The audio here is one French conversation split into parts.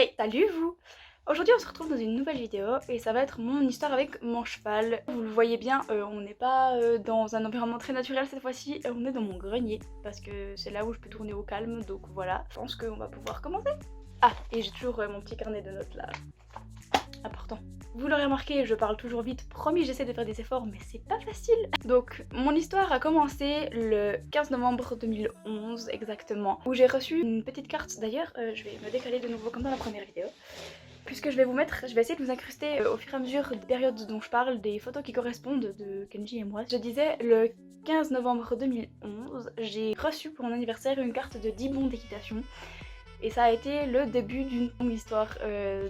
Hey, salut vous! Aujourd'hui on se retrouve dans une nouvelle vidéo et ça va être mon histoire avec mon cheval. Vous le voyez bien, on n'est pas dans un environnement très naturel cette fois-ci, on est dans mon grenier parce que c'est là où je peux tourner au calme, donc voilà. Je pense qu'on va pouvoir commencer. Ah, et j'ai toujours mon petit carnet de notes là. Important. Vous l'aurez remarqué, je parle toujours vite, promis j'essaie de faire des efforts mais c'est pas facile. Donc mon histoire a commencé le 15 novembre 2011 exactement, où j'ai reçu une petite carte. D'ailleurs je vais me décaler de nouveau comme dans la première vidéo, puisque je vais essayer de vous incruster au fur et à mesure des périodes dont je parle, des photos qui correspondent de Kenji et moi. Je disais, le 15 novembre 2011, j'ai reçu pour mon anniversaire une carte de 10 bons d'équitation. Et ça a été le début d'une longue histoire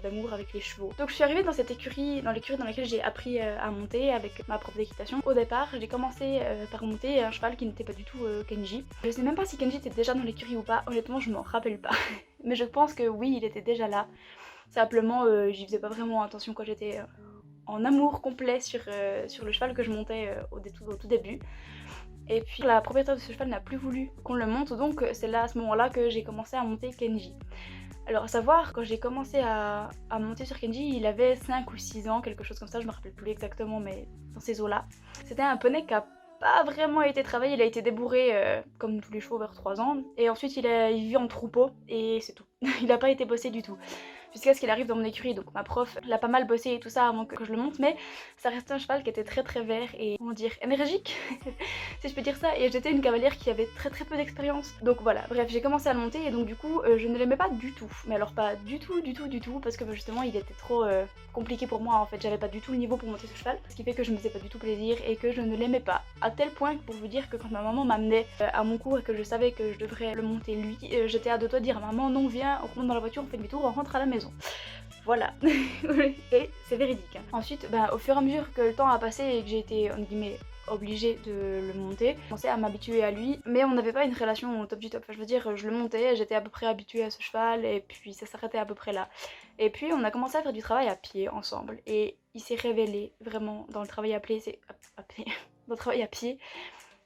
d'amour avec les chevaux. Donc je suis arrivée dans cette écurie, dans l'écurie dans laquelle j'ai appris à monter avec ma prof d'équitation. Au départ, j'ai commencé par monter un cheval qui n'était pas du tout Kenji. Je sais même pas si Kenji était déjà dans l'écurie ou pas, honnêtement je m'en rappelle pas. Mais je pense que oui, il était déjà là. Simplement, j'y faisais pas vraiment attention quand j'étais en amour complet sur le cheval que je montais au tout début. Et puis la propriétaire de ce cheval n'a plus voulu qu'on le monte, donc c'est là à ce moment-là que j'ai commencé à monter Kenji. Alors à savoir, quand j'ai commencé à monter sur Kenji, il avait 5 ou 6 ans, quelque chose comme ça, je me rappelle plus exactement, mais dans ces eaux-là. C'était un poney qui a pas vraiment été travaillé, il a été débourré comme tous les chevaux vers 3 ans, et ensuite il vit en troupeau, et c'est tout. Il n'a pas été bossé du tout. Jusqu'à ce qu'il arrive dans mon écurie, donc ma prof l'a pas mal bossé et tout ça avant que je le monte, mais ça restait un cheval qui était très vert et, comment dire, énergique, si je peux dire ça, et j'étais une cavalière qui avait très peu d'expérience. Donc voilà, bref, j'ai commencé à le monter et donc du coup, je ne l'aimais pas du tout. Mais alors pas du tout, parce que justement, il était trop compliqué pour moi en fait, j'avais pas du tout le niveau pour monter ce cheval, ce qui fait que je me faisais pas du tout plaisir et que je ne l'aimais pas. À tel point que pour vous dire que quand ma maman m'amenait à mon cours et que je savais que je devrais le monter lui, j'étais à deux doigts de dire à maman non viens, on remonte dans la voiture, on fait demi-tour, on rentre à la maison. Voilà, et c'est véridique. Ensuite, au fur et à mesure que le temps a passé et que j'ai été, entre guillemets, obligée de le monter, j'ai commencé à m'habituer à lui, mais on n'avait pas une relation au top du top. Enfin, je veux dire, je le montais, j'étais à peu près habituée à ce cheval, et puis ça s'arrêtait à peu près là. Et puis on a commencé à faire du travail à pied ensemble, et il s'est révélé vraiment dans le travail à pied, dans le travail à pied.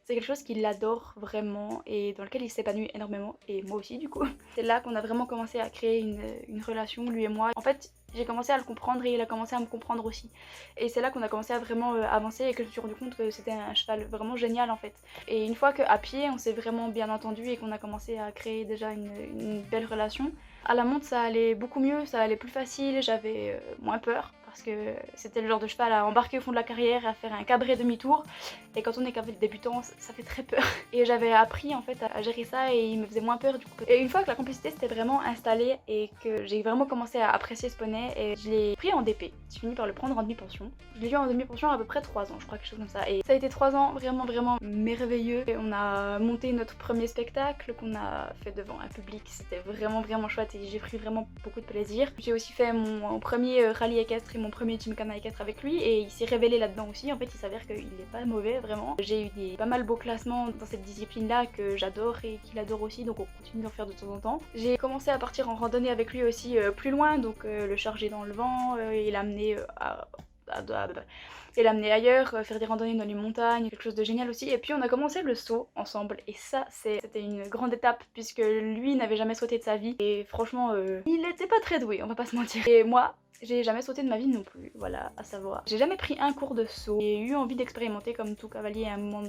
C'est quelque chose qu'il adore vraiment et dans lequel il s'épanouit énormément, et moi aussi du coup. C'est là qu'on a vraiment commencé à créer une relation, lui et moi. En fait, j'ai commencé à le comprendre et il a commencé à me comprendre aussi. Et c'est là qu'on a commencé à vraiment avancer et que je me suis rendu compte que c'était un cheval vraiment génial en fait. Et une fois qu'à pied on s'est vraiment bien entendu et qu'on a commencé à créer déjà une belle relation, à la monte ça allait beaucoup mieux, ça allait plus facile, j'avais moins peur. Parce que c'était le genre de cheval à embarquer au fond de la carrière, à faire un cabré demi-tour. Et quand on est cavalier débutant, ça fait très peur. Et j'avais appris en fait à gérer ça et il me faisait moins peur du coup. Et une fois que la complicité s'était vraiment installée et que j'ai vraiment commencé à apprécier ce poney, et je l'ai pris en DP. J'ai fini par le prendre en demi-pension. Je l'ai eu en demi-pension à peu près 3 ans, je crois, quelque chose comme ça. Et ça a été 3 ans vraiment merveilleux. Et on a monté notre premier spectacle qu'on a fait devant un public. C'était vraiment chouette et j'ai pris vraiment beaucoup de plaisir. J'ai aussi fait mon premier rallye équestre et mon premier Gymkhana équestre avec lui et il s'est révélé là-dedans aussi. En fait, il s'avère qu'il est pas mauvais vraiment. J'ai eu pas mal beaux classements dans cette discipline-là que j'adore et qu'il adore aussi, donc on continue d'en faire de temps en temps. J'ai commencé à partir en randonnée avec lui aussi plus loin, donc le charger dans le vent et l'amener et l'amener ailleurs, faire des randonnées dans les montagnes, quelque chose de génial aussi. Et puis on a commencé le saut ensemble et ça c'était une grande étape puisque lui n'avait jamais sauté de sa vie et franchement il était pas très doué, on va pas se mentir. Et moi j'ai jamais sauté de ma vie non plus, voilà, à savoir. J'ai jamais pris un cours de saut, j'ai eu envie d'expérimenter comme tout cavalier à un moment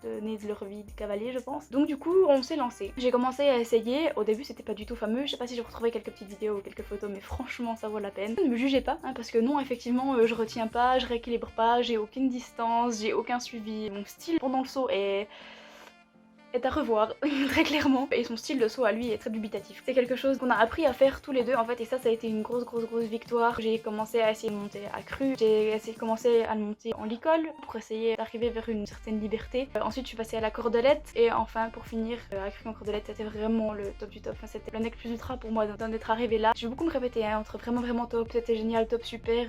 donné de leur vie de cavalier je pense. Donc du coup on s'est lancé. J'ai commencé à essayer, au début c'était pas du tout fameux, je sais pas si j'ai retrouvé quelques petites vidéos ou quelques photos mais franchement ça vaut la peine. Ne me jugez pas hein, parce que non effectivement je retiens pas, je rééquilibre pas, j'ai aucune distance, j'ai aucun suivi. Mon style pendant le saut est à revoir, très clairement. Et son style de saut à lui est très dubitatif. C'est quelque chose qu'on a appris à faire tous les deux en fait et ça a été une grosse victoire. J'ai commencé à essayer de monter à cru, j'ai commencé à le monter en licol pour essayer d'arriver vers une certaine liberté. Ensuite je suis passée à la cordelette et enfin pour finir à cru en cordelette c'était vraiment le top du top. Enfin, c'était le nec plus ultra pour moi d'en être arrivé là. Je vais beaucoup me répéter hein, entre vraiment top, c'était génial, top super,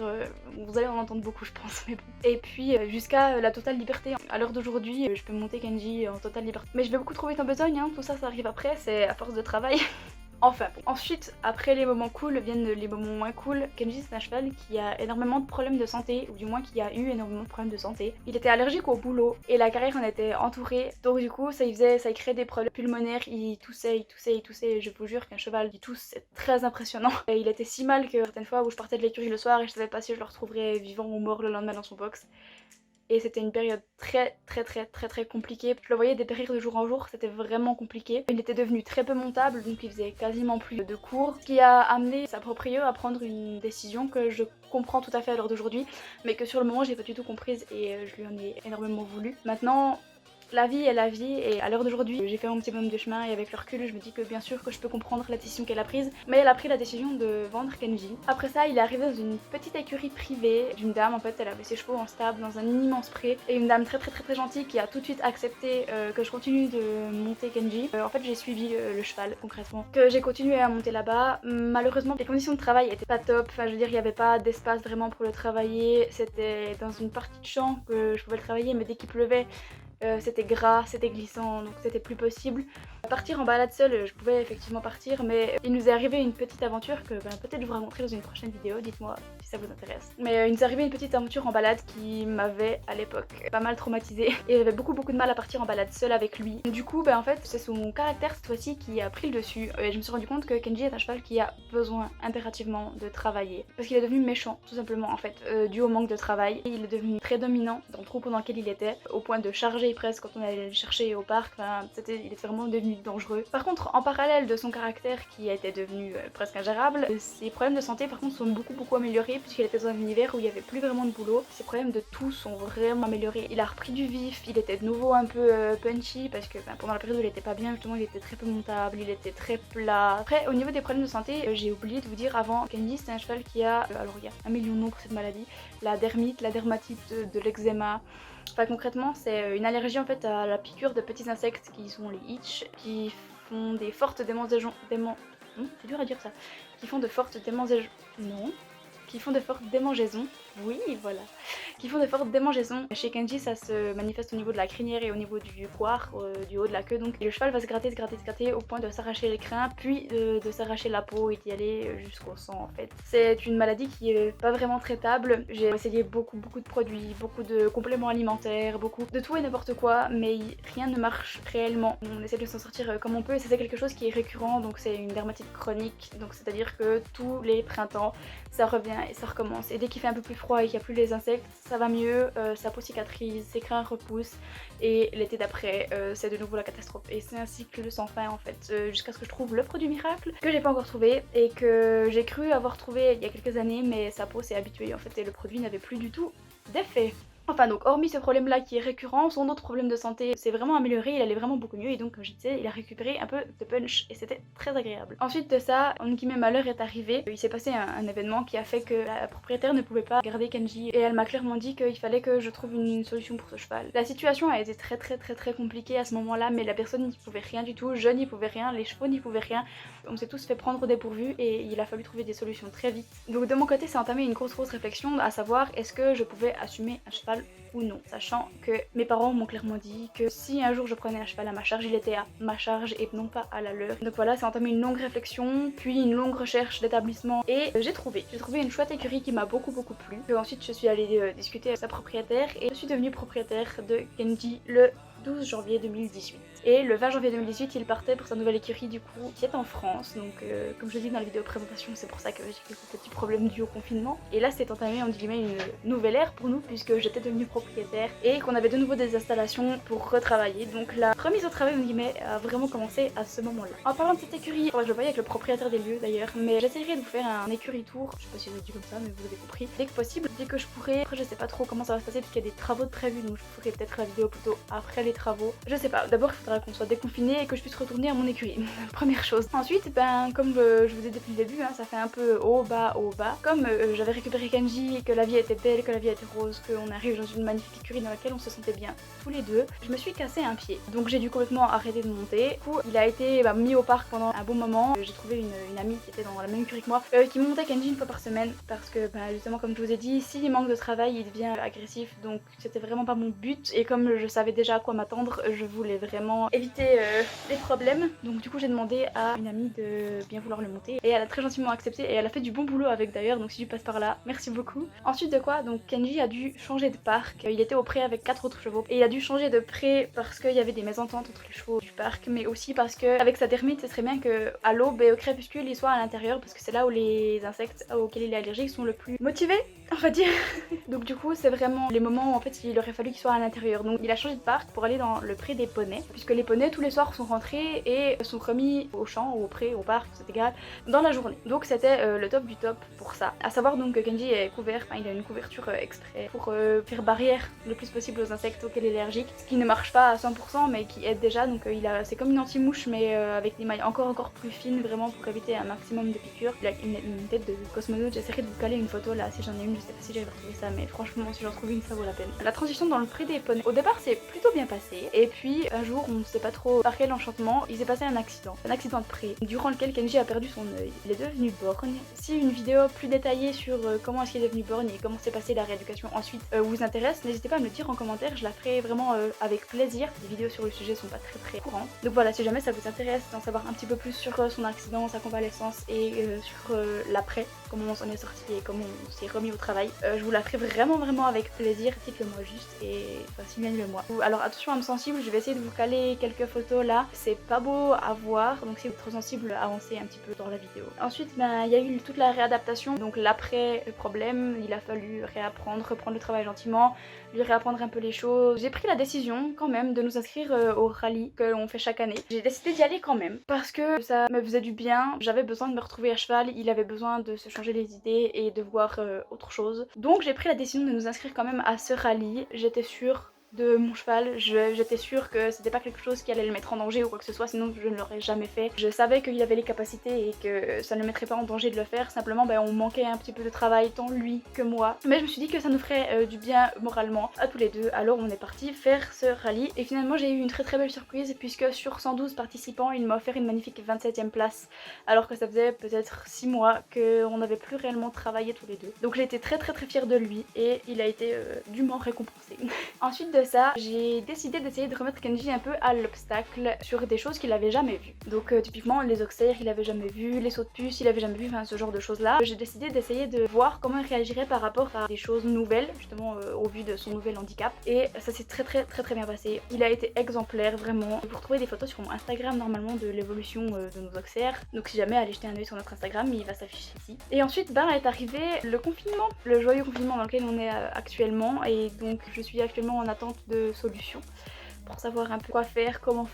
vous allez en entendre beaucoup je pense mais bon. Et puis jusqu'à la totale liberté. À l'heure d'aujourd'hui je peux monter Kenji en totale liberté. Mais je vais beaucoup trop vite en besogne, hein. Tout ça ça arrive après, c'est à force de travail. Enfin bon. Ensuite, après les moments cool viennent les moments moins cool. Kenji c'est un cheval qui a énormément de problèmes de santé, ou du moins qui a eu énormément de problèmes de santé. Il était allergique au boulot et la carrière en était entourée. Donc du coup ça il créait des problèmes pulmonaires, il toussait. Et je vous jure qu'un cheval qui tousse c'est très impressionnant. Et il était si mal que certaines fois où je partais de l'écurie le soir et je savais pas si je le retrouverais vivant ou mort le lendemain dans son box. Et c'était une période très compliquée. Je le voyais dépérir de jour en jour, c'était vraiment compliqué. Il était devenu très peu montable, donc il faisait quasiment plus de cours, ce qui a amené sa proprio à prendre une décision que je comprends tout à fait à l'heure d'aujourd'hui, mais que sur le moment j'ai pas du tout comprise et je lui en ai énormément voulu. Maintenant, la vie est la vie et à l'heure d'aujourd'hui j'ai fait mon petit bonhomme de chemin et avec le recul je me dis que bien sûr que je peux comprendre la décision qu'elle a prise, mais elle a pris la décision de vendre Kenji. Après ça il est arrivé dans une petite écurie privée d'une dame, en fait elle avait ses chevaux en stable dans un immense pré, et une dame très gentille qui a tout de suite accepté que je continue de monter Kenji. En fait j'ai suivi le cheval concrètement, que j'ai continué à monter là-bas. Malheureusement les conditions de travail étaient pas top, enfin je veux dire il n'y avait pas d'espace vraiment pour le travailler, c'était dans une partie de champ que je pouvais le travailler, mais dès qu'il pleuvait c'était gras, c'était glissant, donc c'était plus possible. Partir en balade seule, je pouvais effectivement partir, mais il nous est arrivé une petite aventure que peut-être je vous raconterai dans une prochaine vidéo, dites-moi si ça vous intéresse. Mais il nous est arrivé une petite aventure en balade qui m'avait à l'époque pas mal traumatisée et j'avais beaucoup de mal à partir en balade seule avec lui. Du coup, en fait, c'est son caractère cette fois-ci qui a pris le dessus et je me suis rendu compte que Kenji est un cheval qui a besoin impérativement de travailler parce qu'il est devenu méchant, tout simplement en fait, dû au manque de travail. Et il est devenu très dominant dans le troupeau dans lequel il était, au point de charger presque quand on allait le chercher au parc, il était vraiment devenu dangereux. Par contre, en parallèle de son caractère qui a été devenu presque ingérable, ses problèmes de santé par contre sont beaucoup améliorés puisqu'il était dans un univers où il n'y avait plus vraiment de boulot. Ses problèmes de tout sont vraiment améliorés. Il a repris du vif, il était de nouveau un peu punchy parce que pendant la période où il était pas bien justement il était très peu montable, il était très plat. Après au niveau des problèmes de santé, j'ai oublié de vous dire avant, Kenji c'est un cheval qui a, alors il y a un million de noms pour cette maladie, la dermite, la dermatite, de l'eczéma. Enfin concrètement c'est une allergie en fait à la piqûre de petits insectes qui sont les itch, qui font des fortes c'est dur à dire ça. Qui font de fortes démangeaisons. Non. Qui font de fortes démangeaisons. Oui, voilà. Qui font de fortes démangeaisons. Chez Kenji, ça se manifeste au niveau de la crinière et au niveau du poire, du haut de la queue. Donc le cheval va se gratter au point de s'arracher les crins, puis de s'arracher la peau et d'y aller jusqu'au sang en fait. C'est une maladie qui est pas vraiment traitable. J'ai essayé beaucoup de produits, beaucoup de compléments alimentaires, beaucoup de tout et n'importe quoi, mais rien ne marche réellement. On essaie de s'en sortir comme on peut et c'est quelque chose qui est récurrent, donc c'est une dermatite chronique. Donc c'est-à-dire que tous les printemps, ça revient et ça recommence. Et dès qu'il fait un peu plus froid et qu'il n'y a plus les insectes, ça va mieux, sa peau cicatrise, ses crins repoussent et l'été d'après c'est de nouveau la catastrophe. Et c'est un cycle sans fin en fait, jusqu'à ce que je trouve le produit miracle que j'ai pas encore trouvé et que j'ai cru avoir trouvé il y a quelques années, mais sa peau s'est habituée en fait et le produit n'avait plus du tout d'effet. Enfin donc hormis ce problème là qui est récurrent, son autre problème de santé s'est vraiment amélioré, il allait vraiment beaucoup mieux et donc comme je disais il a récupéré un peu de punch et c'était très agréable. Ensuite de ça, en guillemets malheur est arrivé, il s'est passé un événement qui a fait que la propriétaire ne pouvait pas garder Kenji et elle m'a clairement dit qu'il fallait que je trouve une solution pour ce cheval. La situation a été très compliquée à ce moment là, mais la personne n'y pouvait rien du tout, je n'y pouvais rien, les chevaux n'y pouvaient rien, on s'est tous fait prendre au dépourvu et il a fallu trouver des solutions très vite. Donc de mon côté c'est entamé une grosse réflexion à savoir est-ce que je pouvais assumer un cheval ou non, sachant que mes parents m'ont clairement dit que si un jour je prenais un cheval à ma charge, il était à ma charge et non pas à la leur. Donc voilà, c'est entamé une longue réflexion, puis une longue recherche d'établissement et j'ai trouvé une chouette écurie qui m'a beaucoup plu. Et ensuite je suis allée discuter avec sa propriétaire et je suis devenue propriétaire de Kenji le 12 janvier 2018. Et le 20 janvier 2018, il partait pour sa nouvelle écurie du coup, qui est en France. Donc comme je l'ai dit dans la vidéo présentation, c'est pour ça que j'ai quelques petits problèmes dus au confinement. Et là c'est entamé entre guillemets une nouvelle ère pour nous puisque j'étais devenue propriétaire et qu'on avait de nouveau des installations pour retravailler. Donc la remise au travail entre guillemets a vraiment commencé à ce moment-là. En parlant de cette écurie, faudrait que je le voie avec le propriétaire des lieux d'ailleurs, mais j'essaierai de vous faire un écurie tour, je sais pas si je le dis comme ça mais vous avez compris, dès que possible, dès que je pourrai. Après je sais pas trop comment ça va se passer parce qu'il y a des travaux de prévus, donc je ferai peut-être la vidéo plutôt après les travaux. Je sais pas, d'abord il faudra qu'on soit déconfiné et que je puisse retourner à mon écurie, première chose. Ensuite, comme je vous ai dit depuis le début, ça fait un peu haut, bas. Comme j'avais récupéré Kenji, que la vie était belle, que la vie était rose, qu'on arrive dans une magnifique écurie dans laquelle on se sentait bien tous les deux, je me suis cassé un pied. Donc j'ai dû complètement arrêter de monter. Du coup, il a été mis au parc pendant un bon moment. J'ai trouvé une amie qui était dans la même écurie que moi, qui montait Kenji une fois par semaine parce que justement comme je vous ai dit, s'il manque de travail, il devient agressif, donc c'était vraiment pas mon but. Et comme je savais déjà à quoi m'attendre. Je voulais vraiment éviter les problèmes. Donc du coup j'ai demandé à une amie de bien vouloir le monter et elle a très gentiment accepté et elle a fait du bon boulot avec d'ailleurs, donc si tu passes par là, merci beaucoup. Ensuite de quoi, donc Kenji a dû changer de parc. Il était au pré avec 4 autres chevaux et il a dû changer de pré parce qu'il y avait des mésententes entre les chevaux du parc, mais aussi parce que avec sa dermite ce serait bien que à l'aube et au crépuscule il soit à l'intérieur parce que c'est là où les insectes auxquels il est allergique sont le plus motivés, on va dire. Donc du coup c'est vraiment les moments où en fait il aurait fallu qu'il soit à l'intérieur. Donc il a changé de parc pour aller dans le pré des poneys, puisque les poneys tous les soirs sont rentrés et sont remis au champ ou au pré, au parc, c'est égal, dans la journée. Donc c'était le top du top pour ça. À savoir donc que Kenji est couvert, enfin il a une couverture exprès pour faire barrière le plus possible aux insectes auxquels il est allergique, ce qui ne marche pas à 100% mais qui aide déjà. Donc c'est comme une anti-mouche mais avec des mailles encore plus fines vraiment pour éviter un maximum de piqûres. Il a une tête de cosmonaute, j'essaierai de vous caler une photo là si j'en ai une, je sais pas si j'arrive à retrouver ça mais franchement si j'en trouve une ça vaut la peine. La transition dans le pré des poneys, au départ c'est plutôt bien passé et puis un jour on ne sait pas trop par quel enchantement il s'est passé un accident de pré durant lequel Kenji a perdu son œil. Il est devenu borgne. Si une vidéo plus détaillée sur comment est-ce qu'il est devenu borgne et comment s'est passée la rééducation ensuite vous intéresse, n'hésitez pas à me le dire en commentaire, je la ferai vraiment avec plaisir. Les vidéos sur le sujet sont pas très courantes. Donc voilà, si jamais ça vous intéresse d'en savoir un petit peu plus sur son accident, sa convalescence et sur l'après, comment on s'en est sorti et comment on s'est remis au travail, je vous la ferai vraiment avec plaisir. Dites-le moi juste et enfin signalez-le moi. Alors attention à me sensible, je vais essayer de vous caler quelques photos là, c'est pas beau à voir donc si vous êtes trop sensible avancez un petit peu dans la vidéo. Ensuite il y a eu toute la réadaptation, donc l'après le problème, il a fallu réapprendre, reprendre le travail gentiment, lui réapprendre un peu les choses. J'ai pris la décision quand même de nous inscrire au rallye que l'on fait chaque année. J'ai décidé d'y aller quand même parce que ça me faisait du bien, j'avais besoin de me retrouver à cheval, il avait besoin de se changer les idées et de voir autre chose. Donc j'ai pris la décision de nous inscrire quand même à ce rallye. J'étais sûre de mon cheval, j'étais sûre que c'était pas quelque chose qui allait le mettre en danger ou quoi que ce soit, sinon je ne l'aurais jamais fait. Je savais qu'il avait les capacités et que ça ne le mettrait pas en danger de le faire, simplement on manquait un petit peu de travail tant lui que moi. Mais je me suis dit que ça nous ferait du bien moralement à tous les deux, alors on est parti faire ce rallye et finalement j'ai eu une très belle surprise puisque sur 112 participants il m'a offert une magnifique 27e place alors que ça faisait peut-être 6 mois qu'on n'avait plus réellement travaillé tous les deux. Donc j'ai été très fière de lui et il a été dûment récompensé. Ensuite de ça, j'ai décidé d'essayer de remettre Kenji un peu à l'obstacle sur des choses qu'il avait jamais vues. Donc typiquement les auxerres il avait jamais vu, les sauts de puce il avait jamais vu, enfin ce genre de choses là. J'ai décidé d'essayer de voir comment il réagirait par rapport à des choses nouvelles, justement au vu de son nouvel handicap. Et ça s'est très bien passé. Il a été exemplaire vraiment. Vous retrouvez des photos sur mon Instagram normalement de l'évolution de nos auxerres. Donc si jamais allez jeter un oeil sur notre Instagram, il va s'afficher ici. Et ensuite est arrivé le confinement, le joyeux confinement dans lequel on est actuellement. Et donc je suis actuellement en attente de solutions pour savoir un peu quoi faire, comment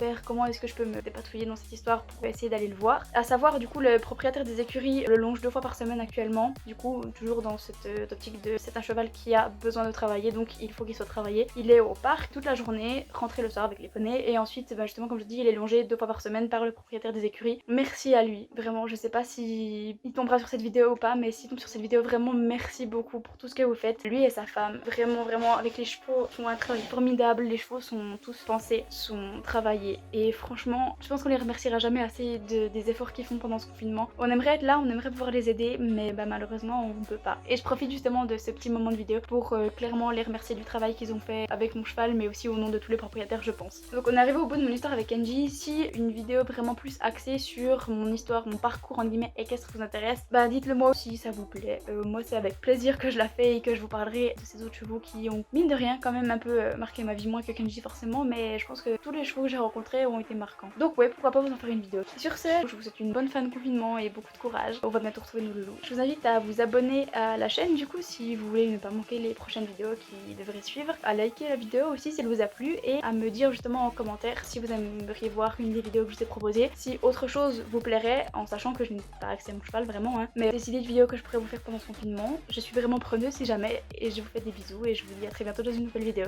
est-ce que je peux me dépatouiller dans cette histoire pour essayer d'aller le voir. À savoir du coup le propriétaire des écuries le longe 2 fois par semaine actuellement, du coup toujours dans cette optique de c'est un cheval qui a besoin de travailler donc il faut qu'il soit travaillé. Il est au parc toute la journée, rentré le soir avec les poneys et ensuite justement comme je dis il est longé 2 fois par semaine par le propriétaire des écuries. Merci à lui, vraiment je sais pas si il tombera sur cette vidéo ou pas mais s'il tombe sur cette vidéo vraiment merci beaucoup pour tout ce que vous faites. Lui et sa femme, vraiment avec les chevaux font un travail formidable, les chevaux sont tous pensés, sont travaillés et franchement je pense qu'on les remerciera jamais assez des efforts qu'ils font pendant ce confinement. On aimerait être là, on aimerait pouvoir les aider mais malheureusement on peut pas. Et je profite justement de ce petit moment de vidéo pour clairement les remercier du travail qu'ils ont fait avec mon cheval mais aussi au nom de tous les propriétaires je pense. Donc on est arrivé au bout de mon histoire avec Kenji. Si une vidéo vraiment plus axée sur mon histoire, mon parcours en guillemets équestre vous intéresse, dites-le moi aussi ça vous plaît. Moi c'est avec plaisir que je la fais et que je vous parlerai de ces autres chevaux qui ont mine de rien quand même un peu marqué ma vie, moins que Kenji forcément mais je pense que tous les chevaux que j'ai rencontrés ont été marquants. Donc ouais, pourquoi pas vous en faire une vidéo. Sur ce, je vous souhaite une bonne fin de confinement et beaucoup de courage. On va bientôt retrouver nos loulous. Je vous invite à vous abonner à la chaîne du coup si vous voulez ne pas manquer les prochaines vidéos qui devraient suivre, à liker la vidéo aussi si elle vous a plu et à me dire justement en commentaire si vous aimeriez voir une des vidéos que je vous ai proposées, si autre chose vous plairait en sachant que je n'ai pas accès à mon cheval vraiment mais des idées de vidéos que je pourrais vous faire pendant ce confinement. Je suis vraiment preneuse si jamais et je vous fais des bisous et je vous dis à très bientôt dans une nouvelle vidéo.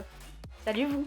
Salut vous!